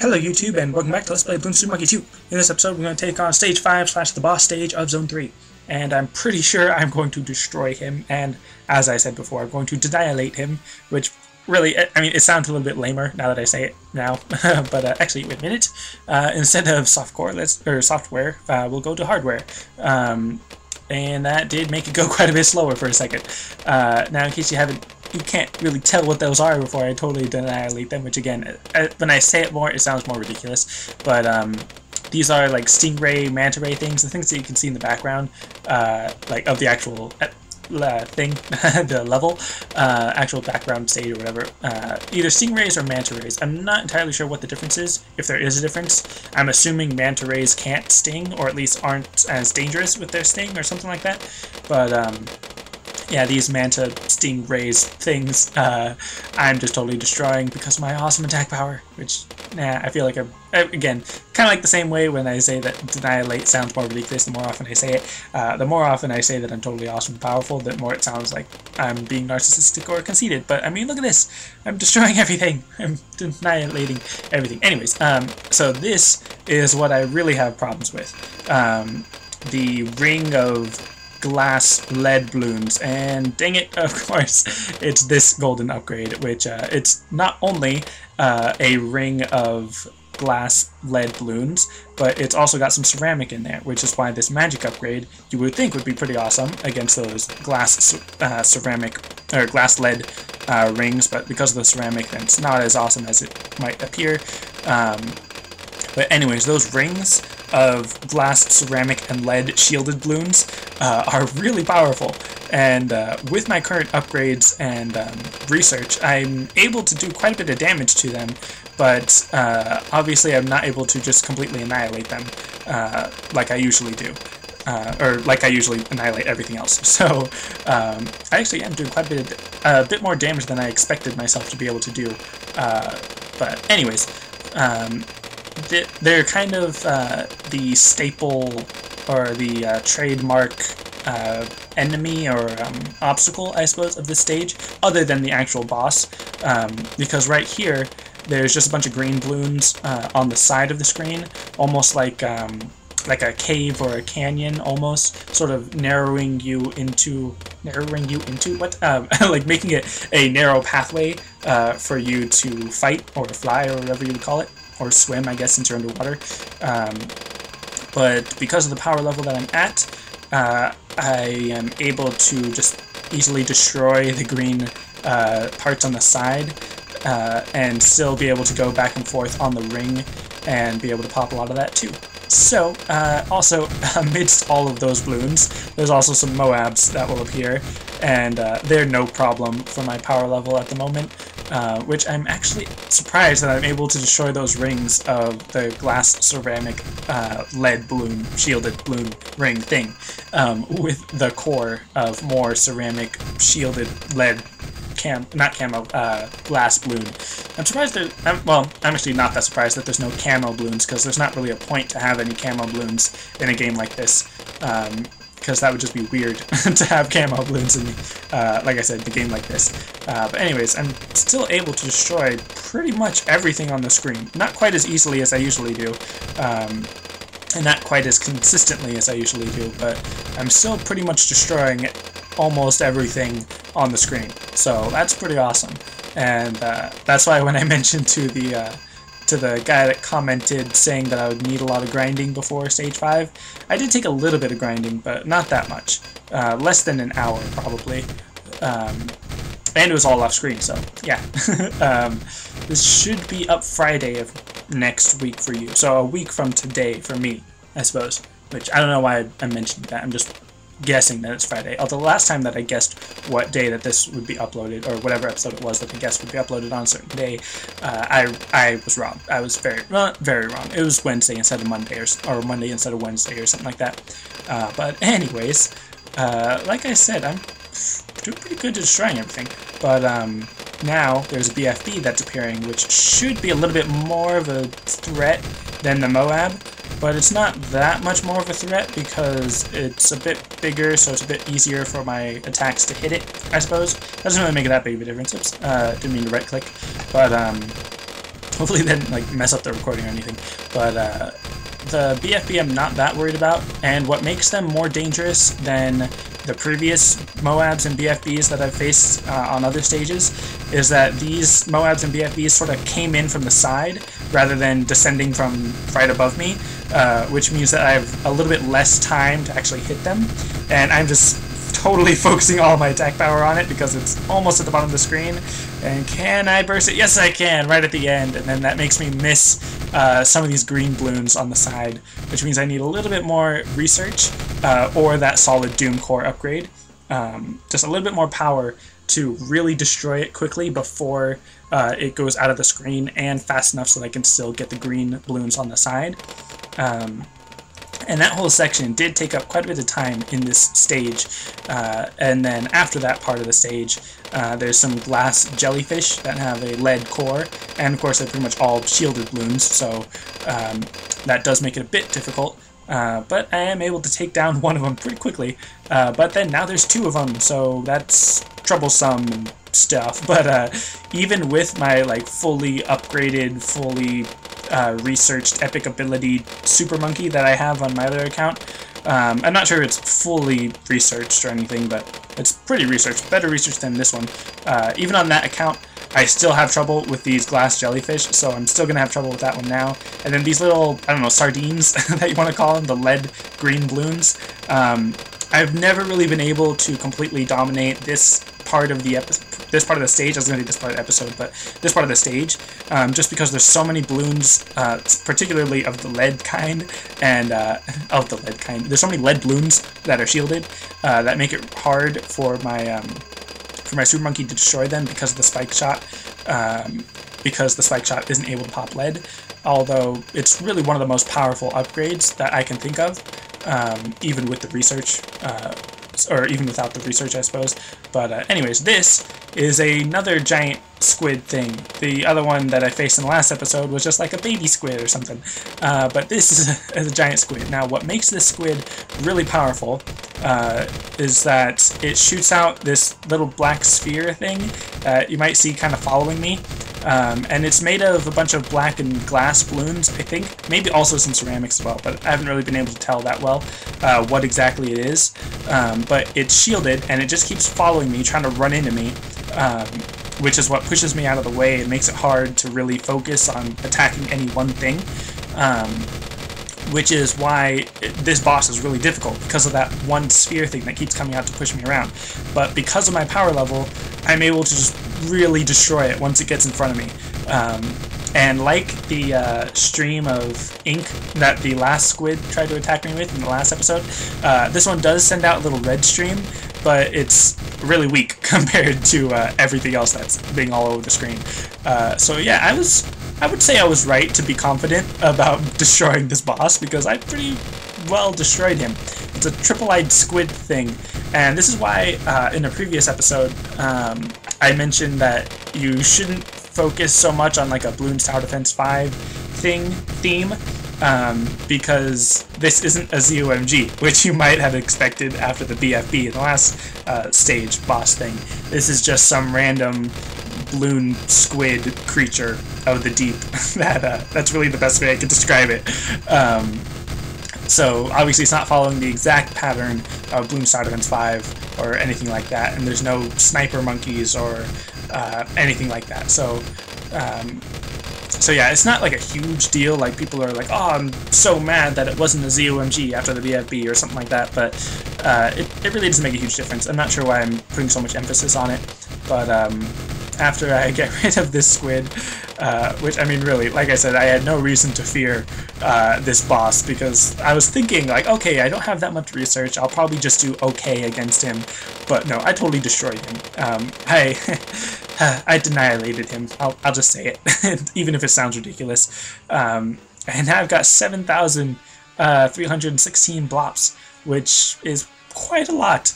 Hello YouTube and welcome back to Let's Play Bloons Monkey 2. In this episode we're going to take on Stage 5 / the boss stage of Zone 3. And I'm pretty sure I'm going to destroy him, and as I said before, I'm going to annihilate him, which really, I mean, it sounds a little bit lamer now that I say it now, but actually, wait a minute. Instead of software, we'll go to hardware. And that did make it go quite a bit slower for a second. Now, in case you can't really tell what those are before I totally annihilate them, which again, when I say it more, it sounds more ridiculous. But these are like stingray, manta ray things, the things that you can see in the background, like of the actual thing, the level, actual background stage or whatever. Either stingrays or manta rays. I'm not entirely sure what the difference is, if there is a difference. I'm assuming manta rays can't sting, or at least aren't as dangerous with their sting or something like that. But yeah, these manta stingrays things, I'm just totally destroying because of my awesome attack power, which, I feel like again, kind of like the same way when I say that annihilate sounds more ridiculous the more often I say it. The more often I say that I'm totally awesome and powerful, the more it sounds like I'm being narcissistic or conceited. But I mean, look at this. I'm destroying everything. I'm annihilating everything. Anyways, so this is what I really have problems with. The ring of glass lead balloons, and dang it, of course, it's this golden upgrade, which it's not only a ring of glass lead balloons, but it's also got some ceramic in there, which is why this magic upgrade you would think would be pretty awesome against those glass ceramic or glass lead rings, but because of the ceramic, then it's not as awesome as it might appear. But anyways, those rings of glass, ceramic, and lead shielded balloons are really powerful. And with my current upgrades and research, I'm able to do quite a bit of damage to them, but obviously I'm not able to just completely annihilate them like I usually do. Or like I usually annihilate everything else. So I actually am doing quite a bit more damage than I expected myself to be able to do. But anyways, they're kind of the staple or the trademark enemy or obstacle, I suppose, of this stage, other than the actual boss, because right here there's just a bunch of green balloons on the side of the screen, almost like a cave or a canyon, almost, sort of narrowing you into what? Like making it a narrow pathway for you to fight or fly or whatever you would call it. Or swim, I guess, since you're underwater. But because of the power level that I'm at, I am able to just easily destroy the green parts on the side and still be able to go back and forth on the ring and be able to pop a lot of that too. So, also, amidst all of those balloons, there's also some Moabs that will appear, and they're no problem for my power level at the moment. Which I'm actually surprised that I'm able to destroy those rings of the glass, ceramic, lead balloon, shielded balloon ring thing, with the core of more ceramic, shielded, lead, glass balloon. I'm surprised I'm actually not that surprised that there's no camo balloons, because there's not really a point to have any camo balloons in a game like this. Because that would just be weird to have camo balloons in, like I said, the game like this. But anyways, I'm still able to destroy pretty much everything on the screen. Not quite as easily as I usually do, and not quite as consistently as I usually do, but I'm still pretty much destroying almost everything on the screen. So that's pretty awesome. And that's why when I mentioned to the guy that commented saying that I would need a lot of grinding before Stage 5, I did take a little bit of grinding, but not that much. Less than an hour, probably. And it was all off screen, so yeah. This should be up Friday of next week for you, so a week from today for me, I suppose. Which, I don't know why I mentioned that, I'm just guessing that it's Friday. Although last time that I guessed what day that this would be uploaded, or whatever episode it was that I guessed would be uploaded on a certain day, I was wrong. I was very wrong. It was Wednesday instead of Monday, or Monday instead of Wednesday, or something like that. But anyways, like I said, I'm doing pretty good at destroying everything. But now there's a BFB that's appearing, which should be a little bit more of a threat than the Moab. But it's not that much more of a threat because it's a bit bigger, so it's a bit easier for my attacks to hit it, I suppose. Doesn't really make that big of a difference. Oops, didn't mean to right-click. But Hopefully they didn't like mess up the recording or anything. But the BFB I'm not that worried about, and what makes them more dangerous than the previous Moabs and BFBs that I've faced on other stages is that these Moabs and BFBs sort of came in from the side rather than descending from right above me, which means that I have a little bit less time to actually hit them, and I'm just totally focusing all my attack power on it because it's almost at the bottom of the screen. And can I burst it? Yes, I can, right at the end, and then that makes me miss some of these green Bloons on the side, which means I need a little bit more research or that solid Doom Core upgrade. Just a little bit more power to really destroy it quickly before it goes out of the screen, and fast enough so that I can still get the green Bloons on the side. And that whole section did take up quite a bit of time in this stage, and then after that part of the stage, there's some glass jellyfish that have a lead core, and of course they're pretty much all shielded Bloons, so that does make it a bit difficult, but I am able to take down one of them pretty quickly, but then now there's two of them, so that's troublesome and stuff. But even with my like fully upgraded, fully researched epic ability super monkey that I have on my other account, I'm not sure if it's fully researched or anything, but it's pretty researched, better researched than this one. Even on that account, I still have trouble with these glass jellyfish, so I'm still gonna have trouble with that one now. And then these little, I don't know, sardines that you want to call them, the lead green Bloons. I've never really been able to completely dominate this part of the this part of the stage. I was going to do this part of the episode, but this part of the stage, just because there's so many Bloons, particularly of the lead kind, and there's so many lead Bloons that are shielded that make it hard for my super monkey to destroy them because of the spike shot. Because the spike shot isn't able to pop lead, although it's really one of the most powerful upgrades that I can think of, even with the research, or even without the research, I suppose. But anyways, this is another giant squid thing. The other one that I faced in the last episode was just like a baby squid or something, but this is a giant squid. Now, what makes this squid really powerful is that it shoots out this little black sphere thing that you might see kind of following me. And it's made of a bunch of black and glass Bloons, I think. Maybe also some ceramics as well, but I haven't really been able to tell that well what exactly it is. But it's shielded, and it just keeps following me, trying to run into me, which is what pushes me out of the way and makes it hard to really focus on attacking any one thing. Which is why this boss is really difficult, because of that one sphere thing that keeps coming out to push me around. But because of my power level, I'm able to just really destroy it once it gets in front of me. And like the stream of ink that the last squid tried to attack me with in the last episode, this one does send out a little red stream, but it's really weak compared to everything else that's being all over the screen. So yeah, I would say I was right to be confident about destroying this boss, because I pretty well destroyed him. It's a triple-eyed squid thing, and this is why in a previous episode I mentioned that you shouldn't focus so much on like a Bloons Tower Defense 5 theme, because this isn't a ZOMG, which you might have expected after the BFB in the last stage boss thing. This is just some random Bloon squid creature of the deep. That's really the best way I could describe it. So obviously it's not following the exact pattern of Bloons Tower Defense 5 or anything like that, and there's no sniper monkeys or anything like that. So yeah, it's not like a huge deal. Like, people are like, oh, I'm so mad that it wasn't a ZOMG after the BFB or something like that, but it really doesn't make a huge difference. I'm not sure why I'm putting so much emphasis on it, but after I get rid of this squid, which, I mean, really, like I said, I had no reason to fear this boss, because I was thinking, like, okay, I don't have that much research, I'll probably just do okay against him, but no, I totally destroyed him. I annihilated him, I'll just say it, even if it sounds ridiculous. And now I've got 7,316 blops, which is quite a lot.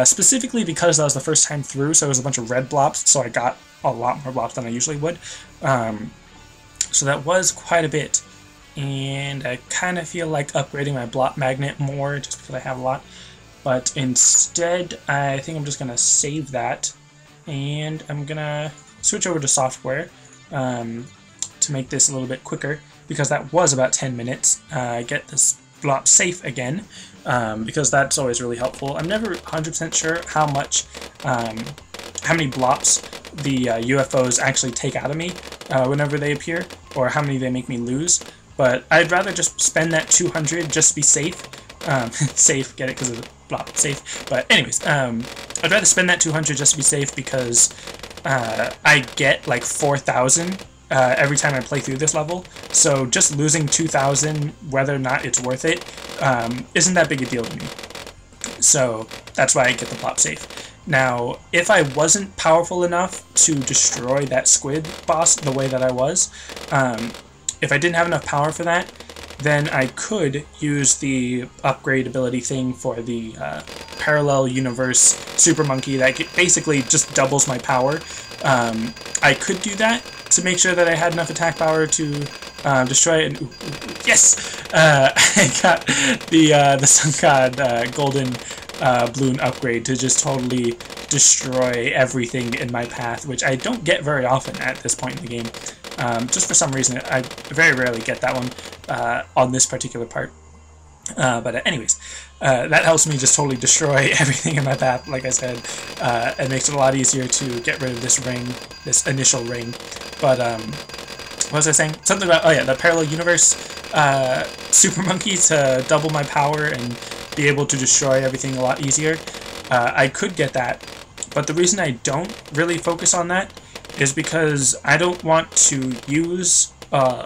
Specifically because that was the first time through, so it was a bunch of red blops, so I got a lot more blops than I usually would. So that was quite a bit, and I kind of feel like upgrading my blop magnet more just because I have a lot, but instead I think I'm just going to save that, and I'm going to switch over to software to to make this a little bit quicker, because that was about 10 minutes, get this blop safe again, because that's always really helpful. I'm never 100% sure how many blops the UFOs actually take out of me whenever they appear, or how many they make me lose, but I'd rather just spend that 200 just to be safe. Safe, get it because of the blop, safe. But anyways, I'd rather spend that 200 just to be safe, because I get like 4,000 every time I play through this level, so just losing 2,000, whether or not it's worth it, isn't that big a deal to me. So that's why I get the blop safe. Now, if I wasn't powerful enough to destroy that squid boss the way that I was, if I didn't have enough power for that, then I could use the upgrade ability thing for the parallel universe super monkey that basically just doubles my power. I could do that to make sure that I had enough attack power to destroy it. And yes! I got the Sun God golden balloon upgrade to just totally destroy everything in my path, which I don't get very often at this point in the game. Just for some reason, I very rarely get that one on this particular part. But anyways, that helps me just totally destroy everything in my path, like I said. It makes it a lot easier to get rid of this ring, this initial ring. But, what was I saying? Something about, oh yeah, the parallel universe super monkey to double my power and be able to destroy everything a lot easier. I could get that, but the reason I don't really focus on that is because I don't want to use,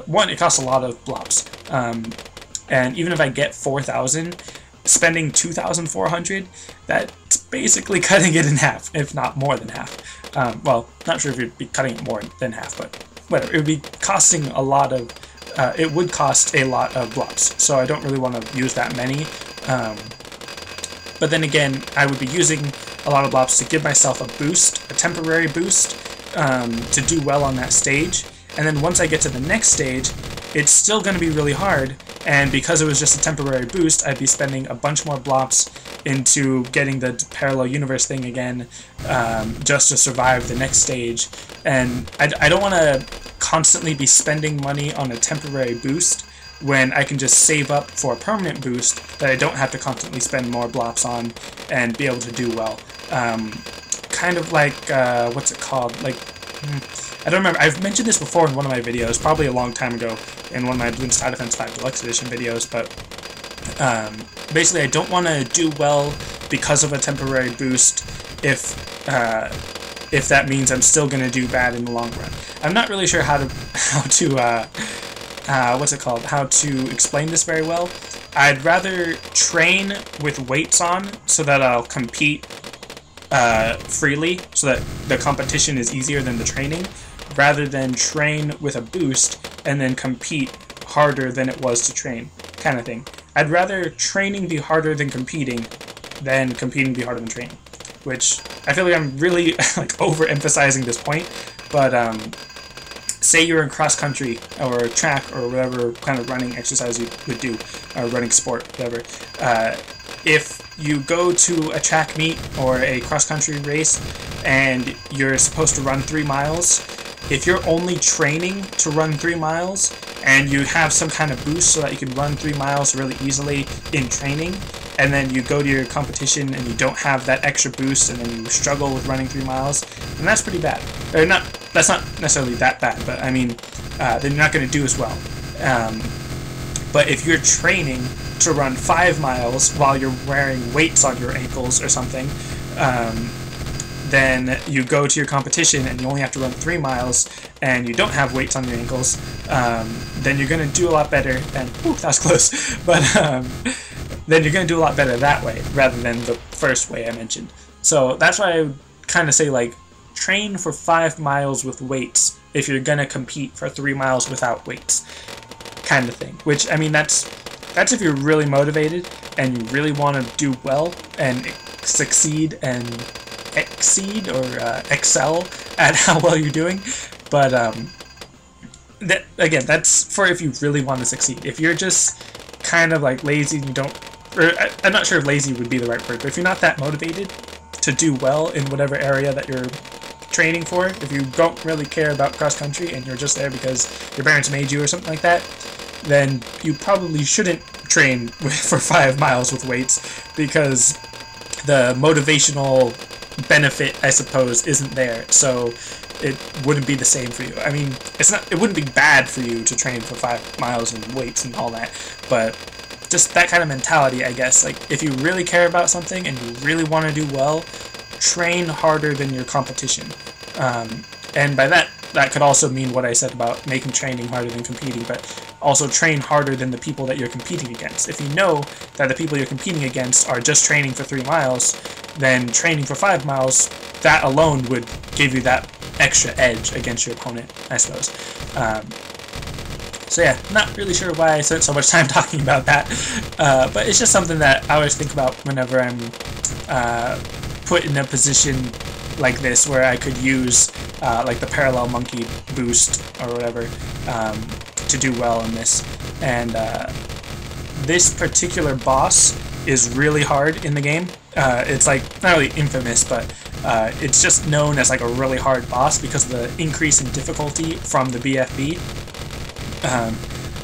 one, it costs a lot of blops, and even if I get 4,000, spending 2,400, that's basically cutting it in half, if not more than half. Well, not sure if you'd be cutting it more than half, but whatever, it would be costing a lot of, it would cost a lot of blops, so I don't really want to use that many. But then again, I would be using a lot of blops to give myself a boost, a temporary boost, to do well on that stage. And then once I get to the next stage, it's still going to be really hard, and because it was just a temporary boost, I'd be spending a bunch more blops into getting the parallel universe thing again, just to survive the next stage. And I don't want to constantly be spending money on a temporary boost when I can just save up for a permanent boost that I don't have to constantly spend more blops on and be able to do well. Kind of like, what's it called? Like, I don't remember. I've mentioned this before in one of my videos, probably a long time ago, in one of my Bloons Side Defense 5 Deluxe Edition videos, but basically I don't want to do well because of a temporary boost if that means I'm still going to do bad in the long run. I'm not really sure how to explain this very well. I'd rather train with weights on so that I'll compete freely, so that the competition is easier than the training, rather than train with a boost and then compete harder than it was to train, kind of thing. I'd rather training be harder than competing be harder than training, which I feel like I'm really like overemphasizing this point, but say you're in cross country or track or whatever kind of running exercise you would do, or running sport, whatever. If you go to a track meet or a cross country race and you're supposed to run 3 miles, if you're only training to run 3 miles and you have some kind of boost so that you can run 3 miles really easily in training, and then you go to your competition and you don't have that extra boost and then you struggle with running 3 miles, then that's pretty bad. Or that's not necessarily that bad, but I mean, then you're not going to do as well. But if you're training to run 5 miles while you're wearing weights on your ankles or something, then you go to your competition and you only have to run 3 miles and you don't have weights on your ankles, then you're going to do a lot better, and ooh, that was close, but then you're going to do a lot better that way rather than the first way I mentioned. So that's why I would kind of say, like, train for 5 miles with weights if you're going to compete for 3 miles without weights, kind of thing. Which, I mean, that's if you're really motivated and you really want to do well and succeed and exceed or excel at how well you're doing. But that, again, that's for if you really want to succeed. If you're just kind of like lazy and you don't, or I'm not sure if lazy would be the right word, but if you're not that motivated to do well in whatever area that you're training for, if you don't really care about cross country and you're just there because your parents made you or something like that, then you probably shouldn't train for 5 miles with weights, because the motivational benefit, I suppose, isn't there. So it wouldn't be the same for you. I mean, it wouldn't be bad for you to train for 5 miles and weights and all that, but just that kind of mentality, I guess. Like, if you really care about something and you really want to do well, train harder than your competition. And by that could also mean what I said about making training harder than competing, but also train harder than the people that you're competing against. If you know that the people you're competing against are just training for 3 miles, then training for 5 miles, that alone would give you that extra edge against your opponent, I suppose. So yeah, not really sure why I spent so much time talking about that, but it's just something that I always think about whenever I'm put in a position like this where I could use like the parallel monkey boost or whatever to do well in this. And this particular boss is really hard in the game. It's like not really infamous, but it's just known as like a really hard boss because of the increase in difficulty from the BFB.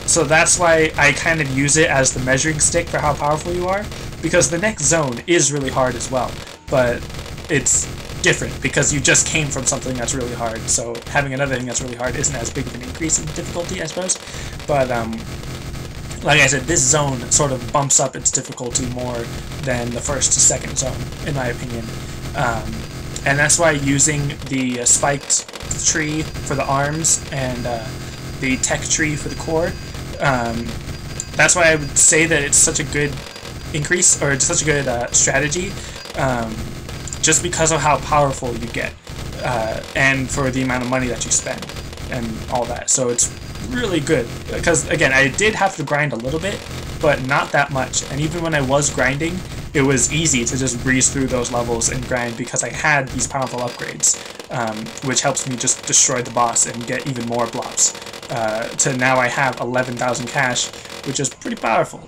So that's why I kind of use it as the measuring stick for how powerful you are, because the next zone is really hard as well, but it's different because you just came from something that's really hard, so having another thing that's really hard isn't as big of an increase in difficulty, I suppose. But like I said, this zone sort of bumps up its difficulty more than the first to second zone, in my opinion. And that's why using the spiked tree for the arms and the tech tree for the core, that's why I would say that it's such a good increase, or it's such a good strategy, just because of how powerful you get, and for the amount of money that you spend and all that. So it's really good, because again, I did have to grind a little bit, but not that much, and even when I was grinding, it was easy to just breeze through those levels and grind because I had these powerful upgrades, which helps me just destroy the boss and get even more blobs. To now I have 11,000 cash, which is pretty powerful.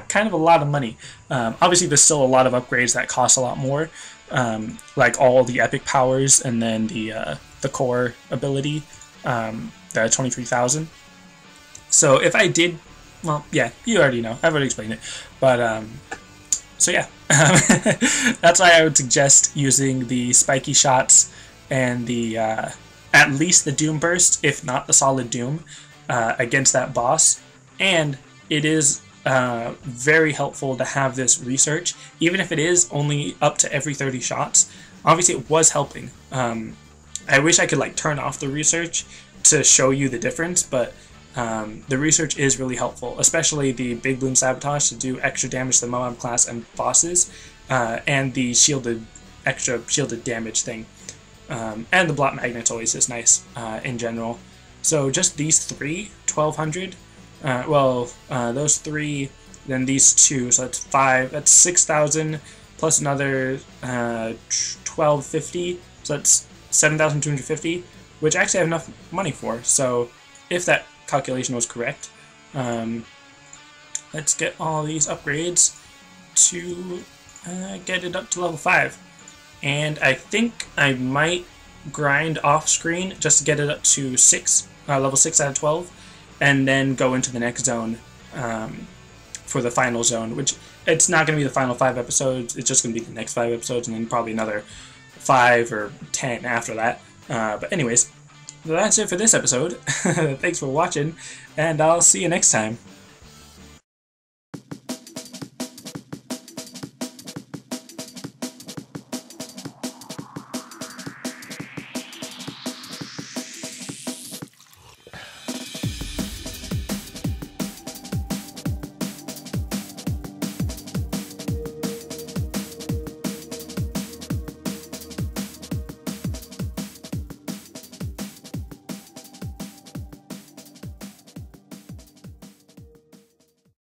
Kind of a lot of money. Obviously there's still a lot of upgrades that cost a lot more, like all the epic powers and then the core ability, the 23,000. So if I did, well, yeah, you already know, I've already explained it, but so yeah, that's why I would suggest using the spiky shots and the at least the Doom Burst, if not the solid Doom, against that boss. And it is very helpful to have this research, even if it is only up to every 30 shots. Obviously it was helping. I wish I could like turn off the research to show you the difference, but the research is really helpful, especially the Big Bloon Sabotage to do extra damage to the Moab class and bosses, and the extra shielded damage thing. And the Blot Magnet's always is nice in general. So just these three, 1200, those three, then these two, so that's 5, that's 6,000, plus another 1250, so that's 7,250, which I actually have enough money for. So if that calculation was correct, let's get all these upgrades to get it up to level 5. And I think I might grind off screen just to get it up to 6, level 6 out of 12, and then go into the next zone for the final zone, which it's not going to be the final 5 episodes, it's just going to be the next 5 episodes, and then probably another 5 or 10 after that. But anyways, that's it for this episode. Thanks for watching, and I'll see you next time.